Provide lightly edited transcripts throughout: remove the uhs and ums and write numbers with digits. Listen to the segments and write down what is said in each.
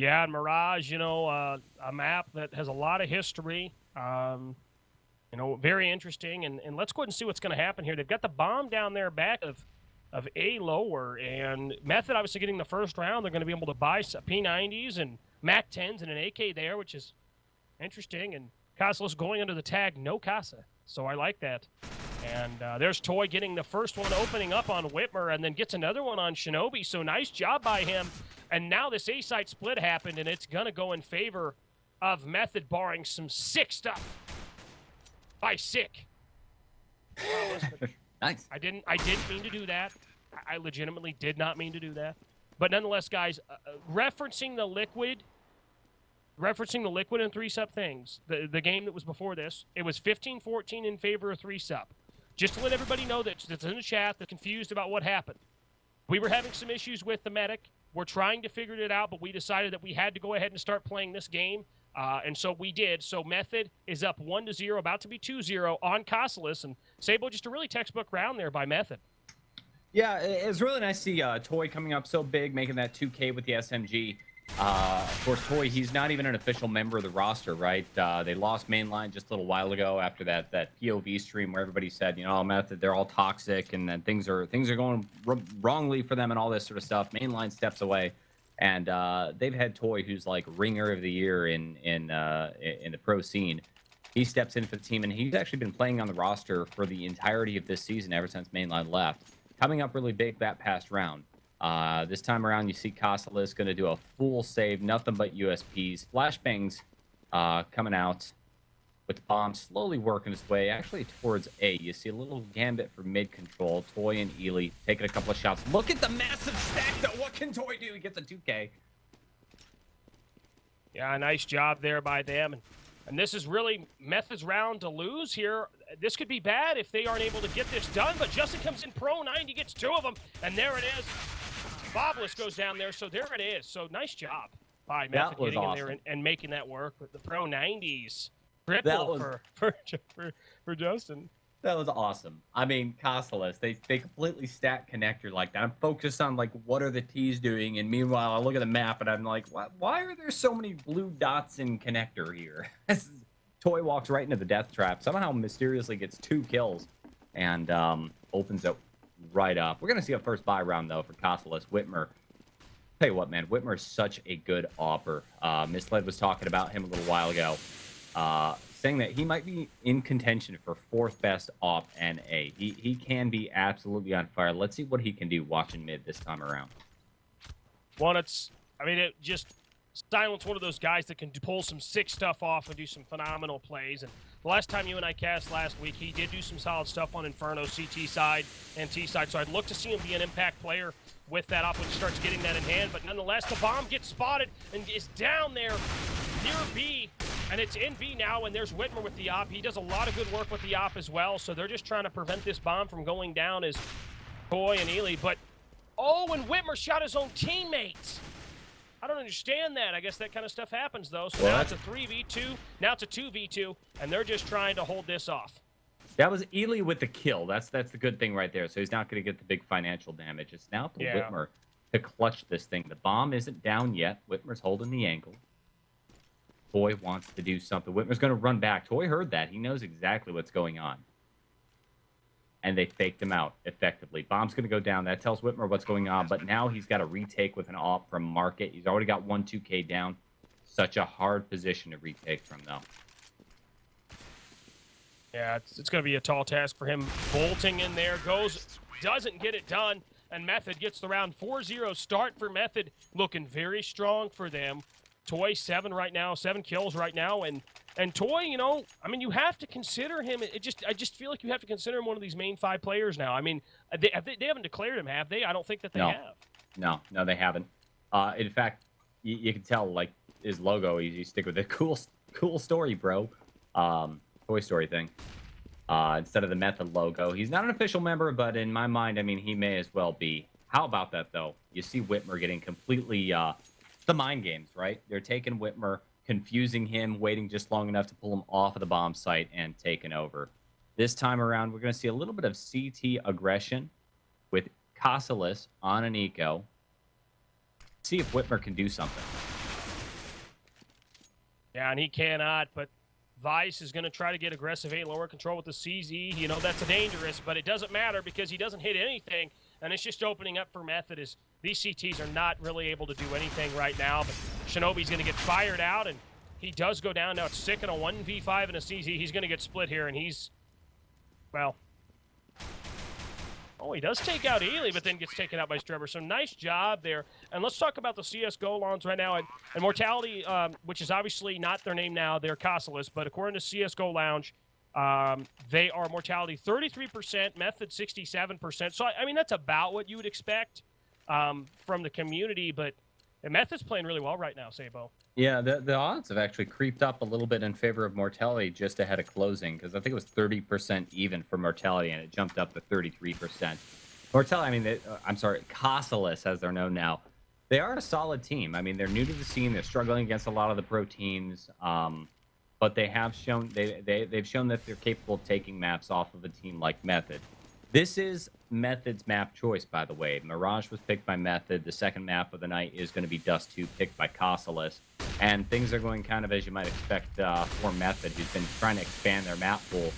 Yeah, and Mirage, a map that has a lot of history. Very interesting. And let's go ahead and see what's going to happen here. They've got the bomb down there back of A lower, and Method obviously getting the first round. They're going to be able to buy P90s and Mac 10s and an AK there, which is interesting. And Casaless going under the tag, no Casa. So I like that. And there's Toy getting the first one opening up on Whitmer and then gets another one on Shinobi. So nice job by him. And now this A-side split happened, and it's going to go in favor of Method, barring some sick stuff by Sick. Nice. I didn't mean to do that. I legitimately did not mean to do that. But nonetheless, guys, referencing the liquid and 3-sub things, the game that was before this, it was 15-14 in favor of 3-sub. Just to let everybody know that's in the chat that's confused about what happened. We were having some issues with the medic. We're trying to figure it out, but we decided that we had to go ahead and start playing this game. And so we did. So Method is up 1-0, about to be 2-0 on Casaless. And Sabo, just a really textbook round there by Method. Yeah, it's really nice to see Toy coming up so big, making that 2K with the SMG. Of course, Toy, he's not even an official member of the roster, right? They lost mainline just a little while ago after that POV stream where everybody said, Method, they're all toxic, and then things are going wrongly for them and all this sort of stuff. Mainline steps away, and they've had Toy, who's like ringer of the year in the pro scene. He steps in for the team, and he's actually been playing on the roster for the entirety of this season ever since mainline left. Coming up really big that past round. This time around, you see Casaless going to do a full save, nothing but USPs. Flashbangs coming out with the bomb slowly working its way actually towards A. You see a little gambit for mid control. Toy and Ely taking a couple of shots. Look at the massive stack, though. What can Toy do? He gets a 2K. Yeah, nice job there by them. And this is really Method's round to lose here. This could be bad if they aren't able to get this done, but Justin comes in pro 90, gets 2 of them, and there it is. Boblis goes down there, so there it is. So nice job by Method getting awesome. In there and making that work with the pro 90s. Triple for Justin. That was awesome. I mean, Casaless, they completely stack connector like that. I'm focused on, like, what are the T's doing? And meanwhile, I look at the map, and I'm like, why are there so many blue dots in connector here? Toy walks right into the death trap. Somehow mysteriously gets 2 kills and opens it right up. We're going to see a first buy round, though, for Casaless. Whitmer. Tell you what, man, Whitmer is such a good opper. Misled was talking about him a little while ago. Saying that he might be in contention for 4th best op NA. He can be absolutely on fire. Let's see what he can do watching mid this time around. Well, Silent's one of those guys that can pull some sick stuff off and do some phenomenal plays. And the last time you and I cast last week, he did do some solid stuff on Inferno, CT side and T side. So I'd look to see him be an impact player with that op when he starts getting that in hand. But nonetheless, the bomb gets spotted and is down there near B. And it's in B now, and there's Whitmer with the op. He does a lot of good work with the op as well, so they're just trying to prevent this bomb from going down as Toy and Ely. But, and Whitmer shot his own teammates. I don't understand that. I guess that kind of stuff happens, though. So now it's a 3v2. Now it's a 2v2, and they're just trying to hold this off. That was Ely with the kill. That's the good thing right there. So he's not going to get the big financial damage. It's now to Whitmer to clutch this thing. The bomb isn't down yet. Whitmer's holding the angle. Toy wants to do something. Whitmer's going to run back. Toy heard that. He knows exactly what's going on. And they faked him out effectively. Bomb's going to go down. That tells Whitmer what's going on. But now he's got a retake with an op from Market. He's already got 1-2K down. Such a hard position to retake from, though. Yeah, it's going to be a tall task for him. Bolting in there. Doesn't get it done. And Method gets the round. 4-0 start for Method. Looking very strong for them. Toy 7 right now, 7 kills right now, and Toy, you have to consider him. I just feel like you have to consider him one of these main 5 players now. I mean, they haven't declared him, have they? I don't think that they have. No, they haven't. In fact, you can tell, like, his logo. You stick with the cool story, bro. Toy Story thing. Instead of the Method logo, he's not an official member, but in my mind, I mean, he may as well be. How about that, though? You see Whitmer getting completely. The mind games, right? They're taking Whitmer, confusing him, waiting just long enough to pull him off of the bomb site and taking over. This time around, we're going to see a little bit of CT aggression with Casaless on an eco. See if Whitmer can do something. Yeah, and he cannot, but Vice is going to try to get aggressive A lower control with the CZ. You know, that's dangerous, but it doesn't matter because he doesn't hit anything, and it's just opening up for Method as these CTs are not really able to do anything right now, but Shinobi's going to get fired out, and he does go down. Now it's sick in a 1v5 and a CZ. He's going to get split here, and he's, well, oh, he does take out Ely, but then gets taken out by Strebber. So nice job there. And let's talk about the CSGO lawns right now. And Mortality, which is obviously not their name now, they're Casaless, but according to CSGO Lounge, they are Mortality 33%, Method 67%. So, I mean, that's about what you would expect from the community, but Method's playing really well right now, Sabo. Yeah, the odds have actually creeped up a little bit in favor of Mortality just ahead of closing, because I think it was 30% even for Mortality, and it jumped up to 33%. Mortality, I mean, I'm sorry, Casaless, as they're known now, they are a solid team. I mean, they're new to the scene. They're struggling against a lot of the pro teams, but they have shown they've shown that they're capable of taking maps off of a team like Method. This is Method's map choice, by the way. Mirage was picked by Method. The second map of the night is going to be Dust 2, picked by Casaless. And things are going kind of as you might expect for Method, who's been trying to expand their map pool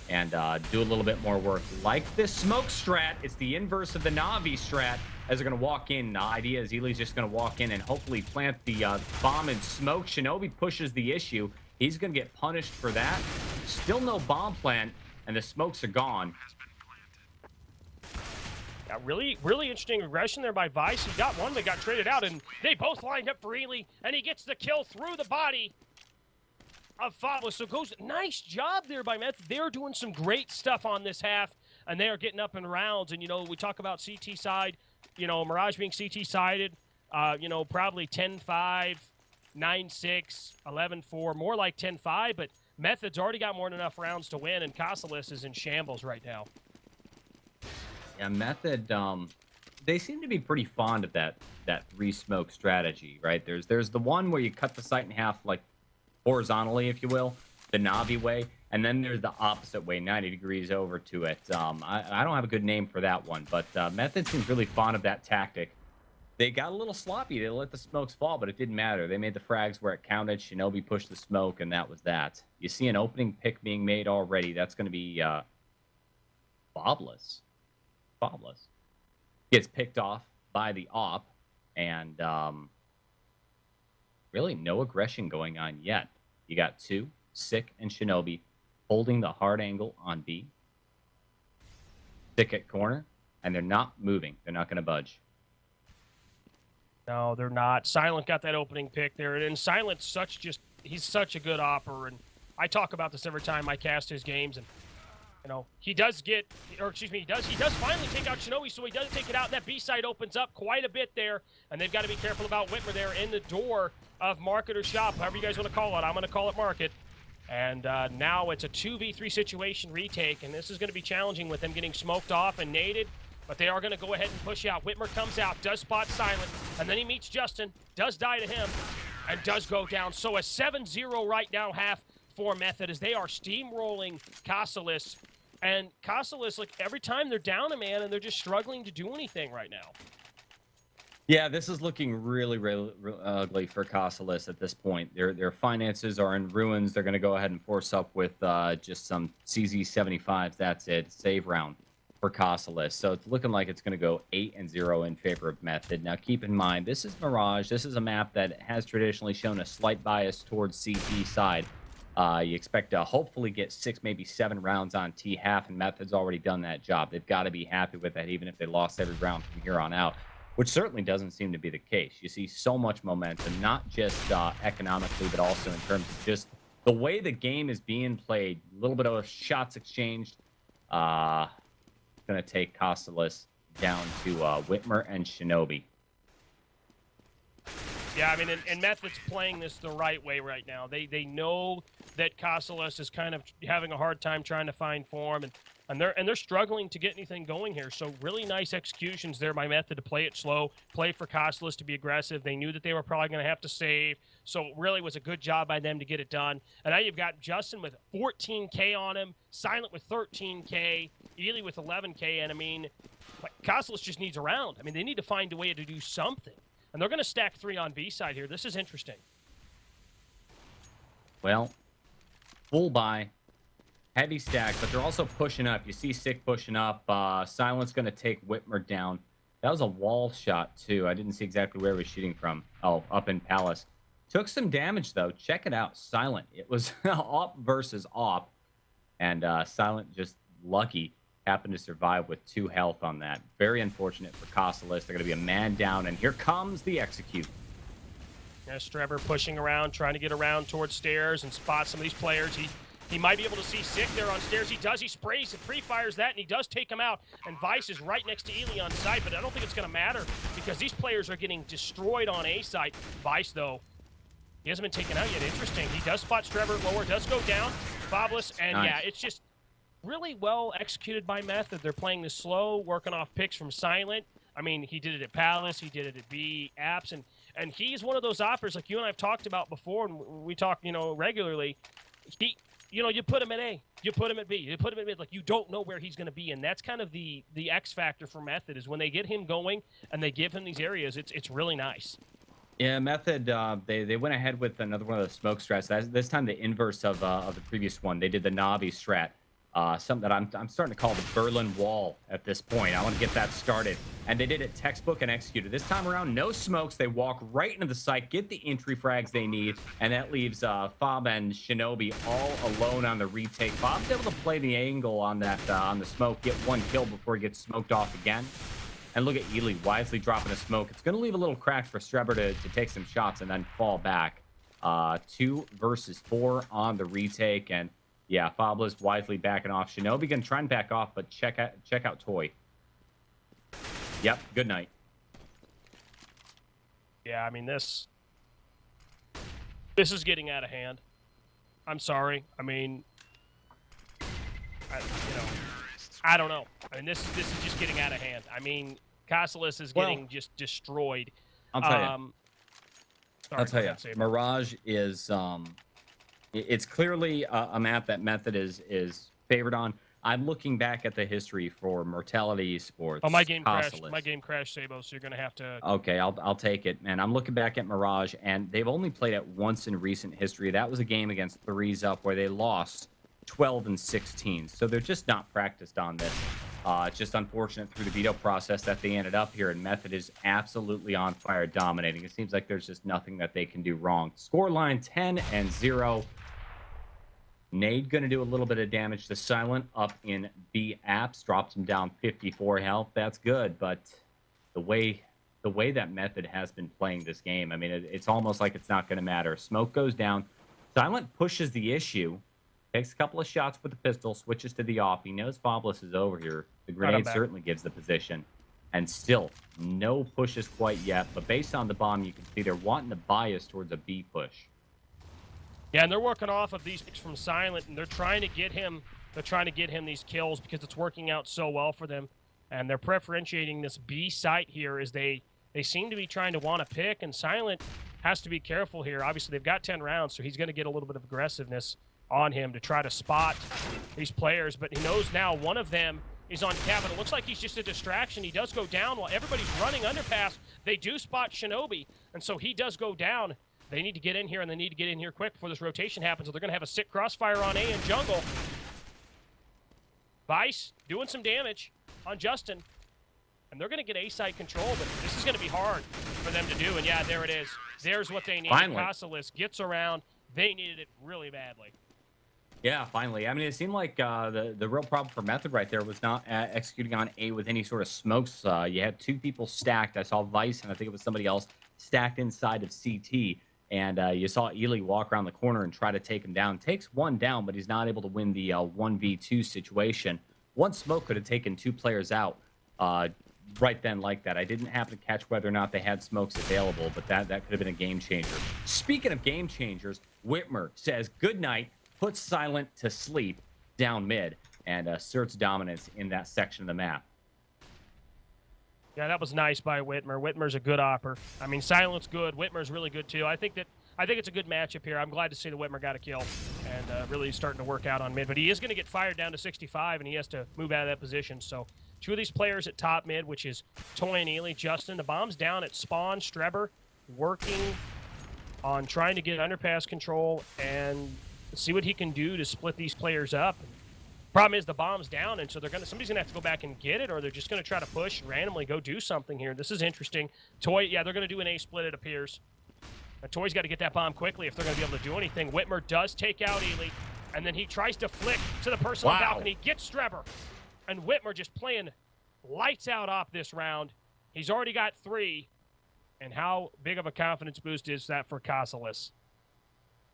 and do a little bit more work. Like this smoke strat, it's the inverse of the Na'Vi strat. As they're going to walk in, the idea is Ely's just going to walk in and hopefully plant the bomb in smoke. Shinobi pushes the issue. He's going to get punished for that. Still no bomb plant, and the smokes are gone. Yeah, really interesting aggression there by Vice. He got one, but got traded out, and they both lined up for Ely, and he gets the kill through the body of Fablo. So goes, nice job there by Meth. They're doing some great stuff on this half, and they are getting up in rounds. And, you know, we talk about CT side, you know, Mirage being CT sided, you know, probably 10-5, 9-6, 11-4, more like 10-5, but Method's already got more than enough rounds to win, and Casaless is in shambles right now. Yeah, Method, they seem to be pretty fond of that three smoke strategy, right? There's the one where you cut the site in half, like horizontally, if you will, the Na'Vi way, and then there's the opposite way, 90 degrees over to it. I don't have a good name for that one, but Method seems really fond of that tactic. They got a little sloppy. They let the smokes fall, but it didn't matter. They made the frags where it counted. Shinobi pushed the smoke, and that was that. You see an opening pick being made already. That's going to be Bobless. Gets picked off by the op, and really no aggression going on yet. You got two, Sick and Shinobi, holding the hard angle on B. Sick at corner, and they're not moving. They're not going to budge. No, they're not. Silent got that opening pick there, and Silent's he's such a good opper, and I talk about this every time I cast his games, and you know, he does finally take out Shinobi, so he does take it out. That B side opens up quite a bit there, and they've got to be careful about Whitmer there in the door of market or shop, however you guys want to call it. I'm going to call it market. And now it's a 2v3 situation retake, and this is going to be challenging with them getting smoked off and naded, but they are going to go ahead and push out. Whitmer comes out, does spot Silent, and then he meets Justin, does die to him, and does go down. So a 7-0 right now half for Method as they are steamrolling Casaless. And Casaless, like, every time they're down a man and they're just struggling to do anything right now. Yeah, this is looking really ugly for Casaless at this point. Their finances are in ruins. They're going to go ahead and force up with just some CZ75s. That's it. Save round for Casaless. So it's looking like it's going to go 8-0 in favor of Method. Now, keep in mind, this is Mirage. This is a map that has traditionally shown a slight bias towards CT side. You expect to hopefully get 6, maybe 7 rounds on T-half, and Method's already done that job. They've got to be happy with that, even if they lost every round from here on out, which certainly doesn't seem to be the case. You see so much momentum, not just economically, but also in terms of just the way the game is being played. A little bit of shots exchanged. Going to take Casaless down to Whitmer and Shinobi. Yeah, I mean, and Method's playing this the right way right now. They know that Casaless is kind of having a hard time trying to find form, and they're struggling to get anything going here. So really nice executions there by Method to play it slow, play for Casaless to be aggressive. They knew that they were probably going to have to save, so it really was a good job by them to get it done. And now you've got Justin with 14K on him, Silent with 13K, Ely with 11K, and I mean, Casaless just needs a round. I mean, they need to find a way to do something. And they're going to stack 3 on B side here. This is interesting. Well, full buy, heavy stack, but they're also pushing up. You see Sick pushing up. Silent's going to take Whitmer down. That was a wall shot, too. I didn't see exactly where he was shooting from. Oh, up in Palace. Took some damage, though. Check it out. Silent. It was op versus op. And Silent just lucky. Happened to survive with 2 health on that. Very unfortunate for Casaless. They're going to be a man down. And here comes the execute. There's Trevor pushing around, trying to get around towards stairs and spot some of these players. He might be able to see Sick there on stairs. He does. He sprays and pre-fires that, and he does take him out. And Vice is right next to Ely on site, but I don't think it's going to matter because these players are getting destroyed on A site. Vice, though, he hasn't been taken out yet. Interesting. He does spot Trevor lower, does go down. Fabulous, and nice. Yeah, it's just really well executed by Method. They're playing this slow, working off picks from Silent. I mean, he did it at Palace, he did it at B, Apps, and he's one of those operators like you and I've talked about before, and we talk, regularly. You put him at A, you put him at B, you put him at mid. Like, you don't know where he's going to be, and that's kind of the X factor for Method is when they get him going and they give him these areas. It's really nice. Yeah, Method. They went ahead with another one of the smoke strats. This time the inverse of the previous one. They did the Navi strat. Something that I'm starting to call the Berlin Wall at this point. I want to get that started. And they did it textbook and executed. This time around, no smokes. They walk right into the site, get the entry frags they need, and that leaves Fob and Shinobi all alone on the retake. Fob's able to play the angle on that on the smoke, get 1 kill before he gets smoked off again. And look at Ely wisely dropping a smoke. It's going to leave a little crack for Streber to take some shots and then fall back. 2 versus 4 on the retake, and yeah, Fabulous wisely backing off. Shinobi can try and back off, but check out Toy. Yep, good night. Yeah, I mean, this is getting out of hand. I'm sorry. I mean, I don't know. I mean, this is just getting out of hand. I mean, Casaless is getting just destroyed. I'll tell you. Saber. Mirage is it's clearly a map that Method is favored on. I'm looking back at the history for Mortality Esports. Oh, my game crashed. Casaless. My game crashed, Sabo. So you're gonna have to. Okay, I'll take it. And I'm looking back at Mirage, and they've only played it once in recent history. That was a game against 3s Up where they lost 12 and 16. So they're just not practiced on this. It's just unfortunate through the veto process that they ended up here, and Method is absolutely on fire, dominating. It seems like there's just nothing that they can do wrong. Scoreline 10-0. Nade going to do a little bit of damage to Silent up in B Apps, drops him down 54 health. That's good, but the way that Method has been playing this game, I mean, it's almost like it's not going to matter. Smoke goes down. Silent pushes the issue, takes a couple of shots with the pistol, switches to the off. He knows Fabulous is over here. The grenade certainly gives the position. And still, no pushes quite yet. But based on the bomb, you can see they're wanting to bias towards a B push. Yeah, and they're working off of these picks from Silent, and they're trying to get him. They're trying to get him these kills because it's working out so well for them. And they're preferentiating this B site here as they seem to be trying to want to pick. And Silent has to be careful here. Obviously, they've got 10 rounds, so he's going to get a little bit of aggressiveness on him to try to spot these players. But he knows now one of them is on cap, and it looks like he's just a distraction. He does go down while everybody's running underpass. They do spot Shinobi, and so he does go down. They need to get in here, and they need to get in here quick before this rotation happens, so they're going to have a sick crossfire on A in jungle. Vice doing some damage on Justin, and they're going to get A-side control, but this is going to be hard for them to do, and yeah, there it is. There's what they need. Casaless gets around. They needed it really badly. Yeah, finally. I mean, it seemed like the real problem for Method right there was not executing on A with any sort of smokes. You had 2 people stacked. I saw Vice, and I think it was somebody else stacked inside of CT. And you saw Ely walk around the corner and try to take him down. Takes 1 down, but he's not able to win the 1v2 situation. 1 smoke could have taken 2 players out right then like that. I didn't happen to catch whether or not they had smokes available, but that could have been a game changer. Speaking of game changers, Whitmer says good night, puts Silent to sleep down mid, and asserts dominance in that section of the map. Yeah, that was nice by Whitmer. Whitmer's a good opper. I mean, Silent's good. Whitmer's really good too. I think it's a good matchup here. I'm glad to see that Whitmer got a kill and really starting to work out on mid. But he is going to get fired down to 65, and he has to move out of that position. So 2 of these players at top mid, which is Toy and Ely. Justin, the bomb's down at spawn. Streber working on trying to get underpass control and see what he can do to split these players up. Problem is the bomb's down, and so somebody's gonna have to go back and get it, or they're just gonna try to push randomly, go do something here. This is interesting. Toy, yeah, they're gonna do an A split, it appears. And Toy's got to get that bomb quickly if they're gonna be able to do anything. Whitmer does take out Ely, and then he tries to flick to the person on the balcony, gets Strebber, and Whitmer just playing lights out off this round. He's already got 3, and how big of a confidence boost is that for Casaless?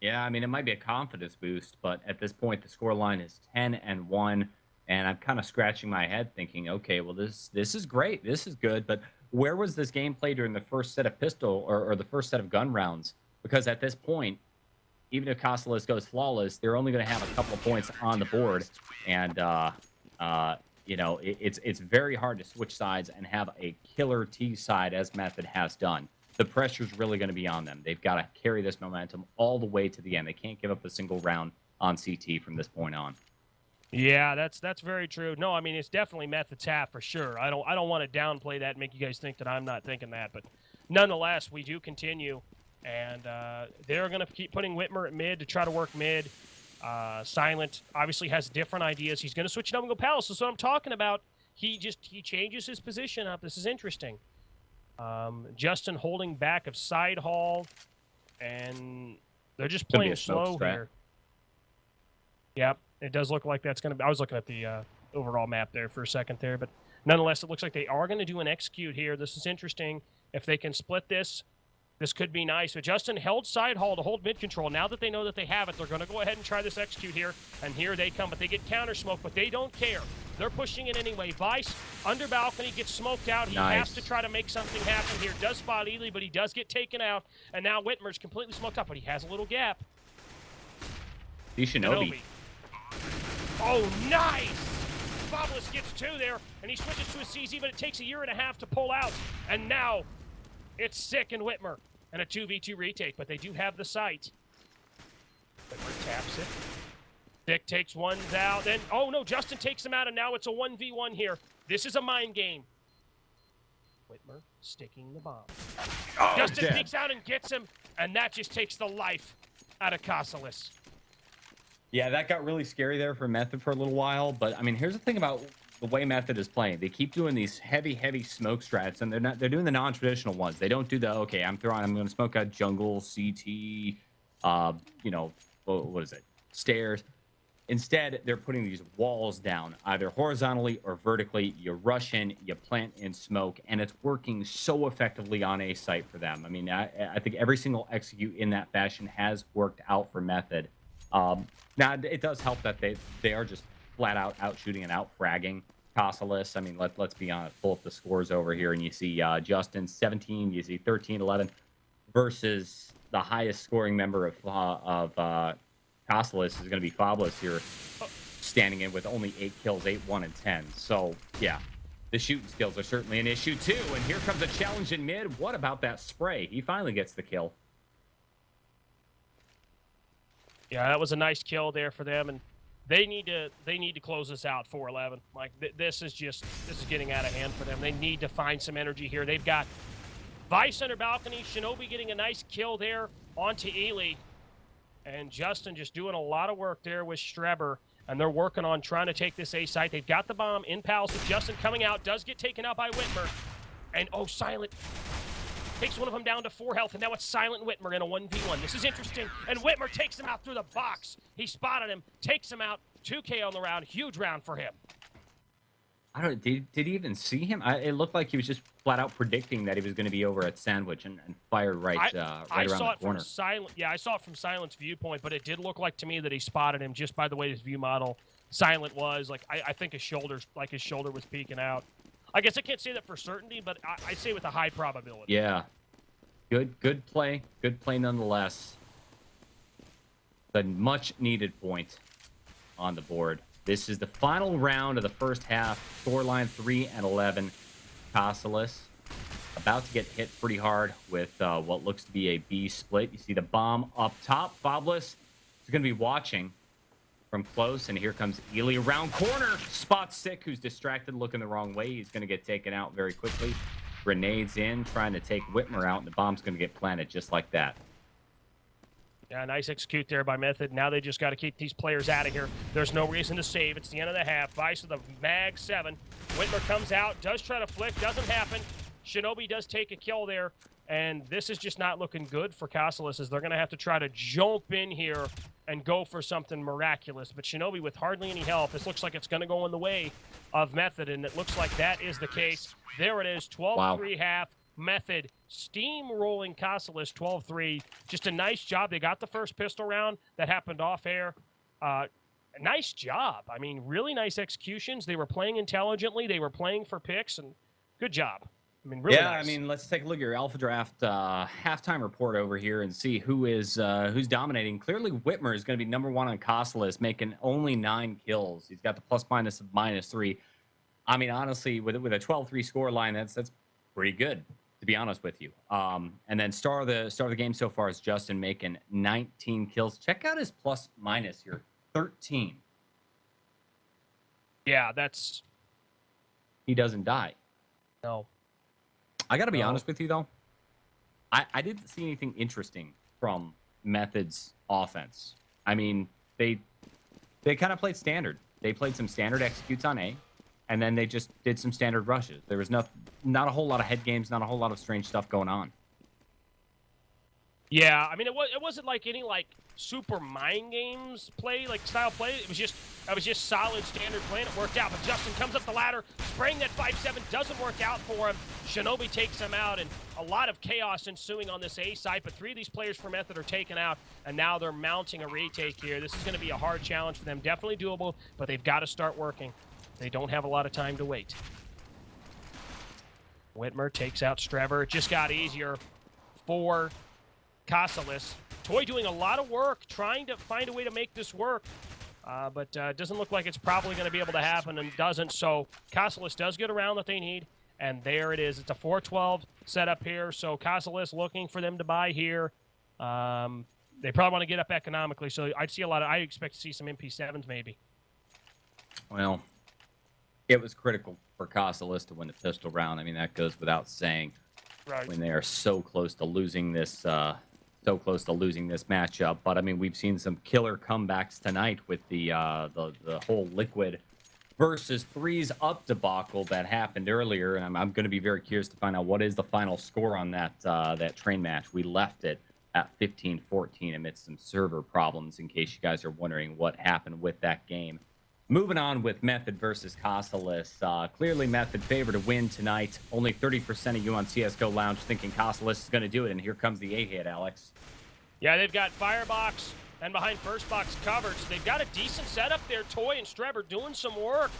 Yeah, I mean, it might be a confidence boost, but at this point, the score line is 10-1, and I'm kind of scratching my head thinking, okay, well, this is great. This is good, but where was this gameplay during the first set of pistol or the first set of gun rounds? Because at this point, even if Casaless goes flawless, they're only going to have a couple of points on the board, and, you know, it's very hard to switch sides and have a killer T side as Method has done. The pressure's really going to be on them. They've got to carry this momentum all the way to the end. They can't give up a single round on CT from this point on. Yeah, that's very true. No, I mean, it's definitely Method's half for sure. I don't want to downplay that and make you guys think that I'm not thinking that, but nonetheless, we do continue, and they're going to keep putting Whitmer at mid to try to work mid. Silent obviously has different ideas. He's going to switch it up and go Palace. That's what I'm talking about. He changes his position up. This is interesting. Justin holding back of side hall, and they're just playing slow here. Yep, it does look like that's going to be. I was looking at the overall map there for a second there, but nonetheless, it looks like they are going to do an execute here. This is interesting. If they can split this, this could be nice. But Justin held side hall to hold mid control. Now that they know that they have it, they're going to go ahead and try this execute here, and here they come. But they get counter smoke, but they don't care. They're pushing it anyway. Vice, under balcony, gets smoked out. He has to try to make something happen here. Does spot Ely, but he does get taken out. And now Whitmer's completely smoked up, but he has a little gap. Shinobi. Oh, nice! Fabulous gets 2 there, and he switches to a CZ, but it takes 1.5 years to pull out. And now it's Sick and Whitmer, and a 2v2 retake, but they do have the sight. Whitmer taps it. Dick takes one out, then, oh no, Justin takes him out, and now it's a 1v1 here. This is a mind game. Whitmer sticking the bomb. Oh, Justin peeks out and gets him, and that just takes the life out of Casaless. Yeah, that got really scary there for Method for a little while, but I mean, here's the thing about the way Method is playing. They keep doing these heavy smoke strats, and they're doing the non-traditional ones. They don't do the, okay, I'm going to smoke out jungle, CT, you know, what is it? Stairs. Instead, they're putting these walls down, either horizontally or vertically. You rush in, you plant in smoke, and it's working so effectively on a site for them. I mean, I think every single execute in that fashion has worked out for Method. Now, it does help that they are just flat out shooting and out fragging Casaless. I mean, let's be honest. Pull up the scores over here, and you see Justin 17, you see 13-11 versus the highest scoring member of Casaless is going to be Fabulous here, standing in with only 8 kills, 8, 1, and 10. So, yeah, the shooting skills are certainly an issue, too. And here comes a challenge in mid. What about that spray? He finally gets the kill. Yeah, that was a nice kill there for them, and they need to close this out 4-11. Like, this is getting out of hand for them. They need to find some energy here. They've got Vice under balcony, Shinobi getting a nice kill there onto Ely. And Justin just doing a lot of work there with Strebber, and they're working on trying to take this A site. They've got the bomb in Palace with Justin coming out, does get taken out by Whitmer. And, oh, Silent takes one of them down to 4 health, and now it's Silent and Whitmer in a 1v1. This is interesting, and Whitmer takes him out through the box. He spotted him, takes him out, 2K on the round, huge round for him. I don't. Did he even see him? It looked like he was just flat out predicting that he was going to be over at Sandwich and fired right around the corner. I saw it from Silent's viewpoint, but it did look like to me that he spotted him just by the way his view model Silent was. Like I think his shoulder was peeking out. I guess I can't say that for certainty, but I'd say with a high probability. Yeah, good play nonetheless. The much needed point on the board. This is the final round of the first half. Scoreline 3-11. Casaless about to get hit pretty hard with what looks to be a B split. You see the bomb up top. Fabulous is going to be watching from close, and here comes Ely around corner. Spots Sick, who's distracted, looking the wrong way. He's going to get taken out very quickly. Grenades in, trying to take Whitmer out, and the bomb's going to get planted just like that. Yeah, nice execute there by Method. Now they just got to keep these players out of here. There's no reason to save. It's the end of the half. Vice with the mag 7. Whitmer comes out, does try to flick, doesn't happen. Shinobi does take a kill there, and this is just not looking good for Casaless, as they're going to have to try to jump in here and go for something miraculous. But Shinobi with hardly any help, this looks like it's going to go in the way of Method, and it looks like that is the case. There it is, 12-3 half. Method steamrolling Casaless 12-3. Just a nice job. They got the first pistol round that happened off air. Nice job. I mean, really nice executions. They were playing intelligently. They were playing for picks, and good job. I mean, really nice. I mean, let's take a look at your Alpha Draft halftime report over here and see who's dominating. Clearly, Whitmer is going to be number 1 on Casaless, making only 9 kills. He's got the plus-minus of -3. I mean, honestly, with a 12-3 score line, that's pretty good, to be honest with you. And then star of the game so far is Justin, making 19 kills. Check out his plus-minus here, 13. Yeah, that's... He doesn't die. No. I got to be honest with you, though. I didn't see anything interesting from Method's offense. I mean, they kind of played standard. They played some standard executes on A, and then they just did some standard rushes. There was not a whole lot of head games, not a whole lot of strange stuff going on. Yeah, I mean, it wasn't like any super mind games style play. It was just solid standard play, and it worked out. But Justin comes up the ladder, spraying that 5-7, doesn't work out for him. Shinobi takes him out, and a lot of chaos ensuing on this A site. But 3 of these players for Method are taken out, and now they're mounting a retake here. This is going to be a hard challenge for them. Definitely doable, but they've got to start working. They don't have a lot of time to wait. Whitmer takes out Strever. It just got easier for Casaless. Toy doing a lot of work, trying to find a way to make this work, but it doesn't look like it's probably going to be able to happen, and doesn't. So Casaless does get around that they need, and there it is. It's a 4-12 setup here, so Casaless looking for them to buy here. They probably want to get up economically, so I expect to see some MP7s maybe. Well, it was critical for Casaless to win the pistol round. I mean, that goes without saying. Right. When they are so close to losing this matchup. But I mean, we've seen some killer comebacks tonight with the whole Liquid versus Threes Up debacle that happened earlier, and I'm going to be very curious to find out what is the final score on that train match. We left it at 15-14 amidst some server problems, in case you guys are wondering what happened with that game. Moving on with Method versus Casaless. Clearly, Method favored to win tonight. Only 30% of you on CSGO Lounge thinking Casaless is going to do it, and here comes the 8-hit, Alex. Yeah, they've got Firebox and behind first box covered, so they've got a decent setup there. Toy and Strever doing some work,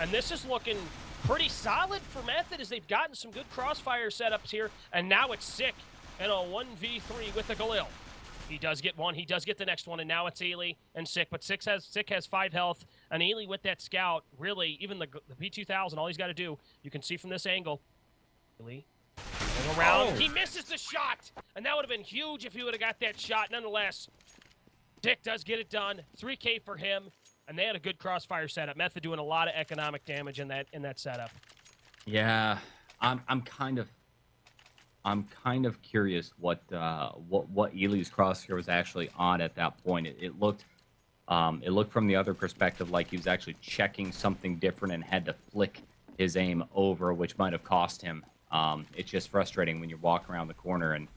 and this is looking pretty solid for Method, as they've gotten some good crossfire setups here, and now it's Sick in a 1v3 with the Galil. He does get one. He does get the next one, and now it's Ely and Sick. But Sick has 5 health, and Ely with that scout, really, even the P2000, all he's got to do, you can see from this angle, Ely going around. Oh. He misses the shot, and that would have been huge if he would have got that shot. Nonetheless, Sick does get it done. 3K for him, and they had a good crossfire setup. Method doing a lot of economic damage in that setup. Yeah, I'm kind of curious what Ely's crosshair was actually on at that point. It looked from the other perspective like he was actually checking something different and had to flick his aim over, which might have cost him. It's just frustrating when you're walking around the corner and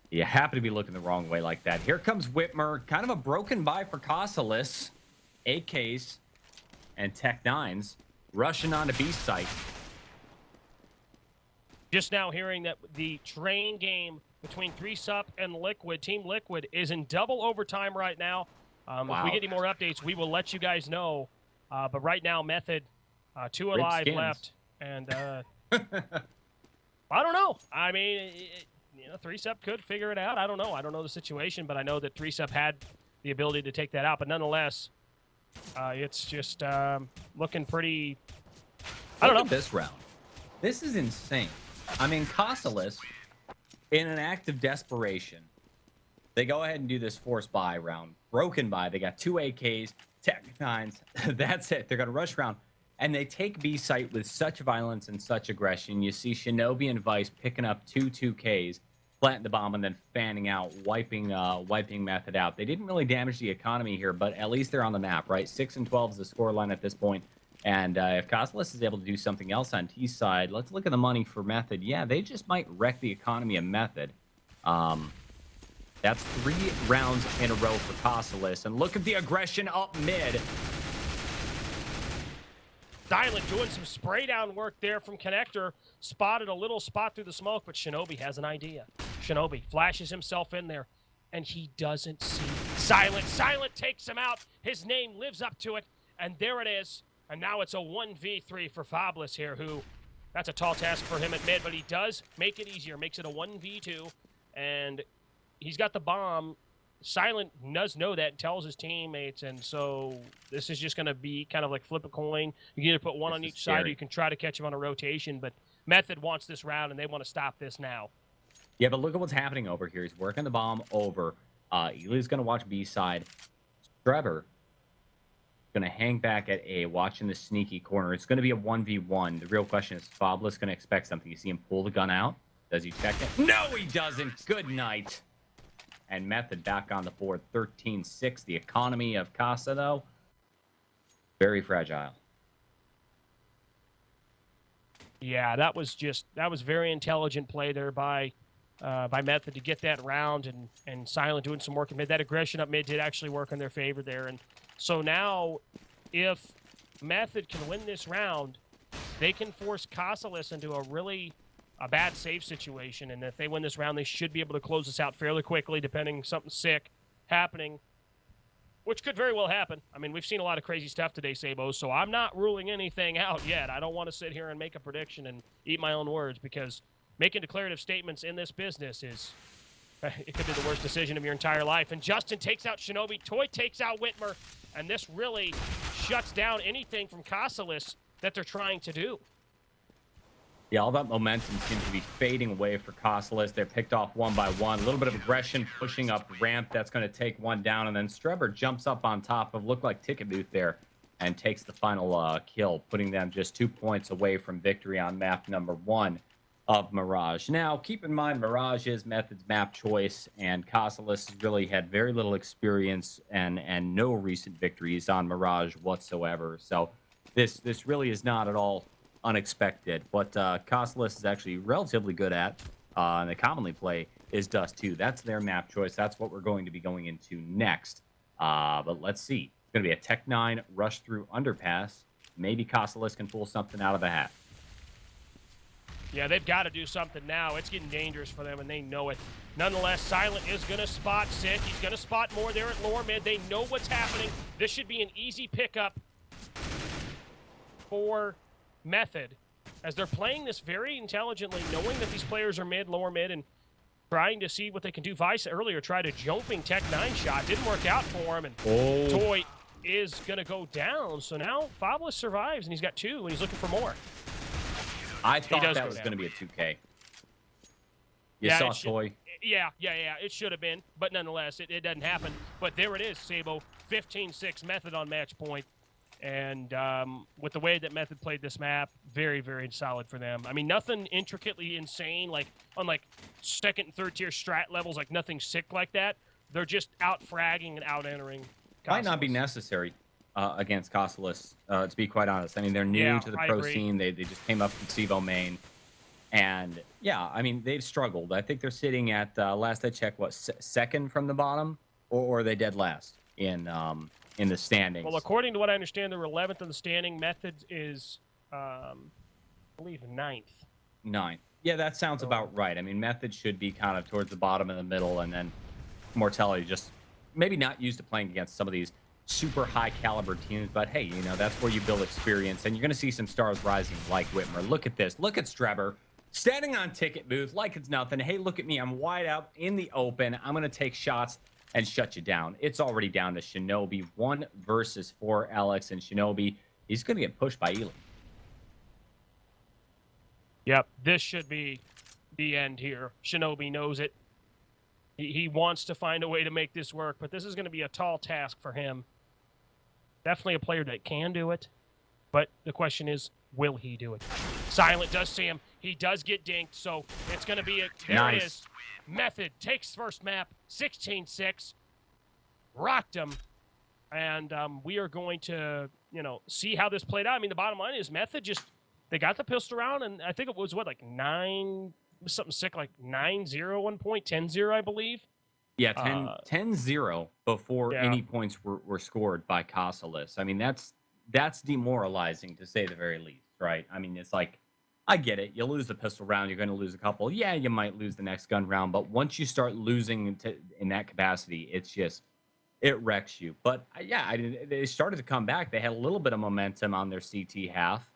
you happen to be looking the wrong way like that. Here comes Whitmer, kind of a broken buy for Casaless. AKs and Tech 9s rushing onto B site. Just now hearing that the train game between Threesup and Liquid, Team Liquid, is in double overtime right now. Wow. If we get any more updates, we will let you guys know. But right now, Method, 2 alive left. And I don't know. I mean, Threesup could figure it out. I don't know. I don't know the situation, but I know that Threesup had the ability to take that out. But nonetheless, it's just looking pretty... I don't know. Look at this round. This is insane. I mean, Casaless, in an act of desperation, they go ahead and do this forced buy round. Broken buy. They got 2 AKs, Tech 9s. That's it. They're going to rush around. And they take B site with such violence and such aggression. You see Shinobi and Vice picking up 2 2Ks. planting the bomb and then fanning out, wiping Method out. They didn't really damage the economy here, but at least they're on the map, right? 6 and 12 is the scoreline at this point. And if Casaless is able to do something else on T side, let's look at the money for Method. Yeah, they just might wreck the economy of Method. That's 3 rounds in a row for Casaless. And look at the aggression up mid. Silent doing some spray down work there from Connector. Spotted a little spot through the smoke, but Shinobi has an idea. Shinobi flashes himself in there, and he doesn't see Silent. Silent takes him out. His name lives up to it, and there it is. And now it's a 1v3 for Fabless here, who, that's a tall task for him at mid, but he does make it easier, makes it a 1v2, and he's got the bomb. Silent does know that and tells his teammates, and so this is just going to be kind of like flip a coin. You can either put one on each side, or you can try to catch him on a rotation, but Method wants this round, and they want to stop this now. Yeah, but look at what's happening over here. He's working the bomb over. Eli's going to watch B side. Trevor going to hang back at A, watching the sneaky corner. It's going to be a 1v1. The real question is, Fabless going to expect something? You see him pull the gun out? Does he check it? No, he doesn't. Good night. And Method back on the board, 13-6. The economy of Casa, though, very fragile. Yeah, that was very intelligent play there by Method to get that round, and Silent doing some work in mid. That aggression up mid did actually work in their favor there. And so now, if Method can win this round, they can force Casaless into a bad save situation, and if they win this round, they should be able to close this out fairly quickly, depending something sick happening, which could very well happen. I mean, we've seen a lot of crazy stuff today, Sabo, so I'm not ruling anything out yet. I don't want to sit here and make a prediction and eat my own words, because making declarative statements in this business it could be the worst decision of your entire life. And Justin takes out Shinobi, Toy takes out Whitmer, and this really shuts down anything from Casaless that they're trying to do. Yeah, all that momentum seems to be fading away for Casaless. They're picked off one by one. A little bit of aggression pushing up ramp. That's going to take one down. And then Strebber jumps up on top of, looked like Ticket Booth there, and takes the final kill, putting them just 2 points away from victory on map number 1 of Mirage. Now, keep in mind, Mirage is Method's map choice, and Casaless has really had very little experience and no recent victories on Mirage whatsoever. So this really is not at all unexpected. What Casaless is actually relatively good at, and they commonly play, is Dust 2. That's their map choice. That's what we're going to be going into next. But let's see. It's going to be a Tech 9 rush through underpass. Maybe Casaless can pull something out of the hat. Yeah, they've got to do something now. It's getting dangerous for them, and they know it. Nonetheless, Silent is going to spot Sick. He's going to spot more there at lower mid. They know what's happening. This should be an easy pickup for Method, as they're playing this very intelligently, knowing that these players are mid, lower mid, and trying to see what they can do. Vice earlier tried a jumping Tech 9 shot. Didn't work out for him, and Toy is going to go down. So now Fabless survives, and he's got 2, and he's looking for more. I thought that was going to be a 2K. You saw Toy. Yeah. It should have been, but nonetheless, it doesn't happen. But there it is, Sabo. 15-6 Method on match point. And with the way that Method played this map, very, very solid for them. I mean, nothing intricately insane, like on like second and third tier strat levels, like nothing sick like that. They're just out-fragging and out-entering. Might not be necessary against Casaless, to be quite honest. I mean, they're new to the pro scene. They just came up from CEVO main. And, yeah, I mean, they've struggled. I think they're sitting at, last I checked, what, second from the bottom? Or are they dead last in the standings? Well, according to what I understand, they're 11th in the standing. Method is, I believe, 9th. 9th. Yeah, that sounds about right. I mean, Method should be kind of towards the bottom in the middle, and then Mortality just maybe not used to playing against some of these super high caliber teams, but hey, you know, that's where you build experience, and you're going to see some stars rising like Whitmer. Look at this. Look at Strebber standing on Ticket Booth like it's nothing. Hey, look at me. I'm wide out in the open. I'm going to take shots and shut you down. It's already down to Shinobi. 1 versus 4, Alex, and Shinobi, he's going to get pushed by Eli. Yep, this should be the end here. Shinobi knows it. He wants to find a way to make this work, but this is going to be a tall task for him. Definitely a player that can do it, but the question is, will he do it? Silent does see him. He does get dinked, so it's going to be a... There it is. Method takes first map, 16-6, rocked him, and we are going to, see how this played out. I mean, the bottom line is Method they got the pistol round, and I think it was, like 9, something sick, like 9-0 one point, 10-0, I believe. Yeah, 10-0 before any points were scored by Casaless. I mean, that's demoralizing to say the very least, right? I mean, it's like, I get it. You lose the pistol round, you're going to lose a couple. Yeah, you might lose the next gun round, but once you start losing in that capacity, it wrecks you. But yeah, they started to come back. They had a little bit of momentum on their CT half.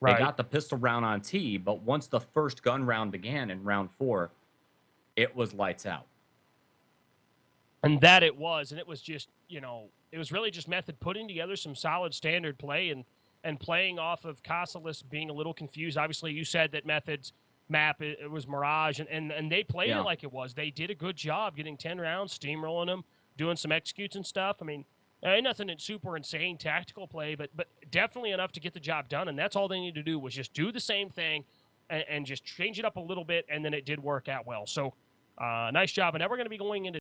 They got the pistol round on T, but once the first gun round began in round 4, it was lights out. And that it was. And it was just, it was really just Method putting together some solid standard play and playing off of Casaless being a little confused. Obviously, you said that Method's map, it was Mirage, and they played it like it was. They did a good job getting 10 rounds, steamrolling them, doing some executes and stuff. I mean, nothing super insane tactical play, but definitely enough to get the job done. And that's all they needed to do was just do the same thing and just change it up a little bit, and then it did work out well. So nice job. And now we're going to be going into